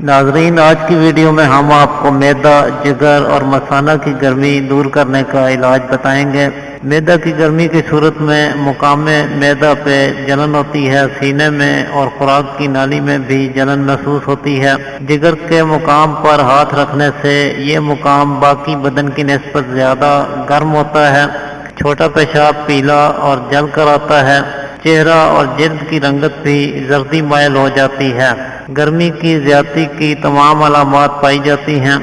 ناظرین، آج کی ویڈیو میں ہم آپ کو معدہ، جگر اور مثانہ کی گرمی دور کرنے کا علاج بتائیں گے۔ معدہ کی گرمی کی صورت میں مقام معدہ پہ جلن ہوتی ہے، سینے میں اور خوراک کی نالی میں بھی جلن محسوس ہوتی ہے۔ جگر کے مقام پر ہاتھ رکھنے سے یہ مقام باقی بدن کی نسبت زیادہ گرم ہوتا ہے۔ چھوٹا پیشاب پیلا اور جل کر آتا ہے۔ چہرہ اور جلد کی رنگت بھی زردی مائل ہو جاتی ہے۔ گرمی کی زیادتی کی تمام علامات پائی جاتی ہیں۔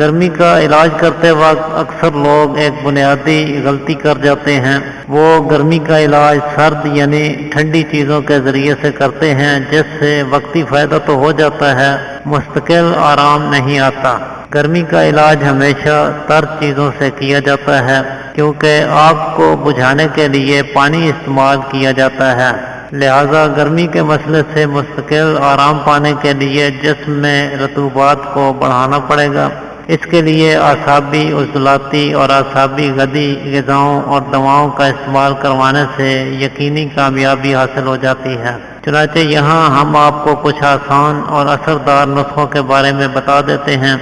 گرمی کا علاج کرتے وقت اکثر لوگ ایک بنیادی غلطی کر جاتے ہیں۔ وہ گرمی کا علاج سرد یعنی ٹھنڈی چیزوں کے ذریعے سے کرتے ہیں، جس سے وقتی فائدہ تو ہو جاتا ہے، مستقل آرام نہیں آتا۔ گرمی کا علاج ہمیشہ ترد چیزوں سے کیا جاتا ہے، کیونکہ آگ کو بجھانے کے لیے پانی استعمال کیا جاتا ہے۔ لہذا گرمی کے مسئلے سے مستقل آرام پانے کے لیے جسم میں رطوبات کو بڑھانا پڑے گا۔ اس کے لیے اعصابی عضلاتی اور اعصابی غدی غذاؤں اور دواؤں کا استعمال کروانے سے یقینی کامیابی حاصل ہو جاتی ہے۔ چنانچہ یہاں ہم آپ کو کچھ آسان اور اثردار نسخوں کے بارے میں بتا دیتے ہیں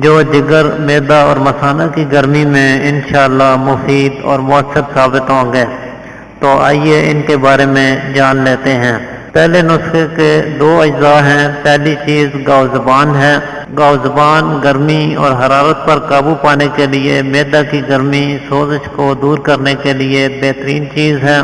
جو جگر، معدہ اور مثانہ کی گرمی میں انشاءاللہ مفید اور مؤثر ثابت ہوں گے۔ تو آئیے ان کے بارے میں جان لیتے ہیں۔ پہلے نسخے کے دو اجزاء ہیں۔ پہلی چیز گاؤ زبان ہے۔ گاؤ زبان گرمی اور حرارت پر قابو پانے کے لیے، معدہ کی گرمی سوزش کو دور کرنے کے لیے بہترین چیز ہے۔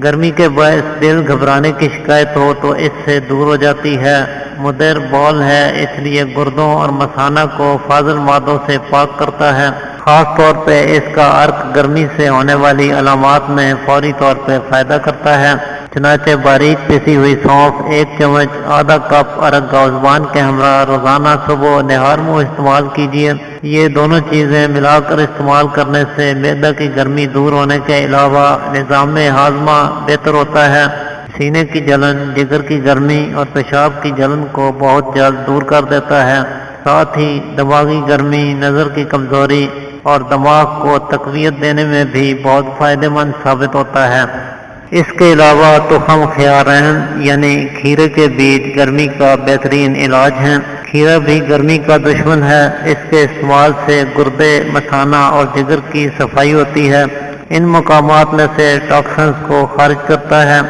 گرمی کے باعث دل گھبرانے کی شکایت ہو تو اس سے دور ہو جاتی ہے۔ مدر بول ہے، اس لیے گردوں اور مثانہ کو فاضل مادوں سے پاک کرتا ہے۔ خاص طور پہ اس کا عرق گرمی سے ہونے والی علامات میں فوری طور پہ فائدہ کرتا ہے۔ چنانچہ باریک پسی ہوئی سونف 1 چمچ آدھا کپ عرق گاؤ زبان کے ہمراہ روزانہ صبح نہار منہ استعمال کیجیے۔ یہ دونوں چیزیں ملا کر استعمال کرنے سے معدہ کی گرمی دور ہونے کے علاوہ نظام ہاضمہ بہتر ہوتا ہے۔ سینے کی جلن، جگر کی گرمی اور پیشاب کی جلن کو بہت جلد دور کر دیتا ہے۔ ساتھ ہی دماغی گرمی، نظر کی کمزوری اور دماغ کو تقویت دینے میں بھی بہت فائدہ مند ثابت ہوتا ہے۔ اس کے علاوہ تخم خیارین یعنی کھیرے کے بیج گرمی کا بہترین علاج ہیں۔ کھیرا بھی گرمی کا دشمن ہے۔ اس کے استعمال سے گردے، مثانہ اور جگر کی صفائی ہوتی ہے۔ ان مقامات میں سے ٹاکسنز کو خارج کرتا ہے۔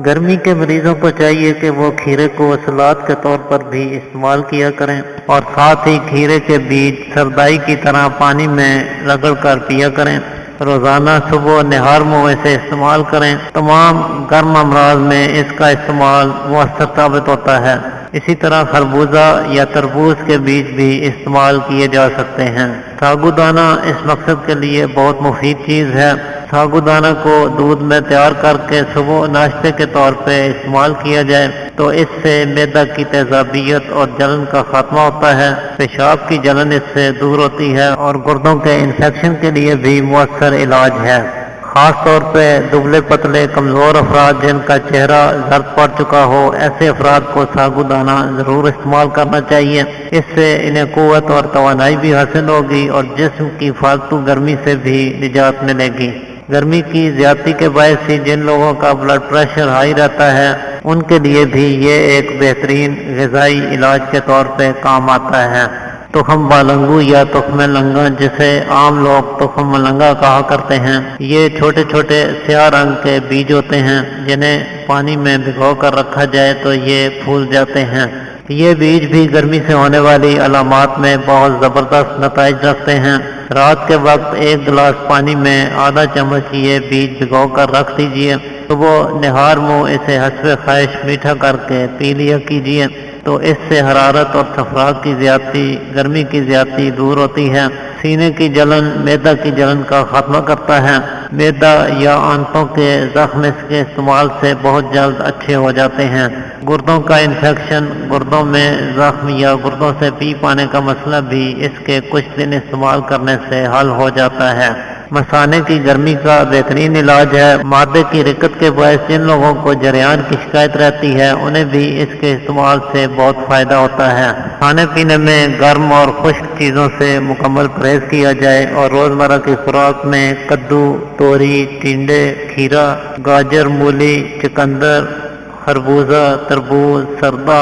گرمی کے مریضوں کو چاہیے کہ وہ کھیرے کو سلاد کے طور پر بھی استعمال کیا کریں، اور ساتھ ہی کھیرے کے بیج سردائی کی طرح پانی میں رگڑ کر پیا کریں۔ روزانہ صبح نہار منہ اسے استعمال کریں۔ تمام گرم امراض میں اس کا استعمال مؤثر ثابت ہوتا ہے۔ اسی طرح خربوزہ یا تربوز کے بیج بھی استعمال کیے جا سکتے ہیں۔ ساگودانہ اس مقصد کے لیے بہت مفید چیز ہے۔ ساگودانہ کو دودھ میں تیار کر کے صبح ناشتے کے طور پہ استعمال کیا جائے تو اس سے معدہ کی تیزابیت اور جلن کا خاتمہ ہوتا ہے۔ پیشاب کی جلن اس سے دور ہوتی ہے اور گردوں کے انفیکشن کے لیے بھی مؤثر علاج ہے۔ خاص طور پہ دبلے پتلے کمزور افراد جن کا چہرہ زرد پڑ چکا ہو، ایسے افراد کو ساگودانہ ضرور استعمال کرنا چاہیے۔ اس سے انہیں قوت اور توانائی بھی حاصل ہوگی اور جسم کی فالتو گرمی سے بھی نجات ملے گی۔ گرمی کی زیادتی کے باعث ہی جن لوگوں کا بلڈ پریشر ہائی رہتا ہے، ان کے لیے بھی یہ ایک بہترین غذائی علاج کے طور پہ کام آتا ہے۔ تخم بالنگو یا تخم لنگا، جسے عام لوگ تخم ملنگا کہا کرتے ہیں، یہ چھوٹے چھوٹے سیاہ رنگ کے بیج ہوتے ہیں جنہیں پانی میں بھگو کر رکھا جائے تو یہ پھول جاتے ہیں۔ یہ بیج بھی گرمی سے ہونے والی علامات میں بہت زبردست نتائج رکھتے ہیں۔ رات کے وقت 1 گلاس پانی میں آدھا چمچ یہ بیج بھگو کر رکھ دیجیے۔ صبح نہار منہ اسے حسب خواہش میٹھا کر کے پی لیا کیجیے تو اس سے حرارت اور صفرات کی زیادتی، گرمی کی زیادتی دور ہوتی ہے۔ سینے کی جلن، معدہ کی جلن کا خاتمہ کرتا ہے۔ معدہ یا آنتوں کے زخم اس کے استعمال سے بہت جلد اچھے ہو جاتے ہیں۔ گردوں کا انفیکشن، گردوں میں زخم یا گردوں سے پی پانے کا مسئلہ بھی اس کے کچھ دن استعمال کرنے سے حل ہو جاتا ہے۔ مثانے کی گرمی کا بہترین علاج ہے۔ معدے کی رکت کے باعث جن لوگوں کو جریان کی شکایت رہتی ہے، انہیں بھی اس کے استعمال سے بہت فائدہ ہوتا ہے۔ کھانے پینے میں گرم اور خشک چیزوں سے مکمل پرہیز کیا جائے اور روزمرہ کی خوراک میں کدو، توری، ٹنڈے، کھیرا، گاجر، مولی، چقندر، خربوزہ، تربوز، سردا،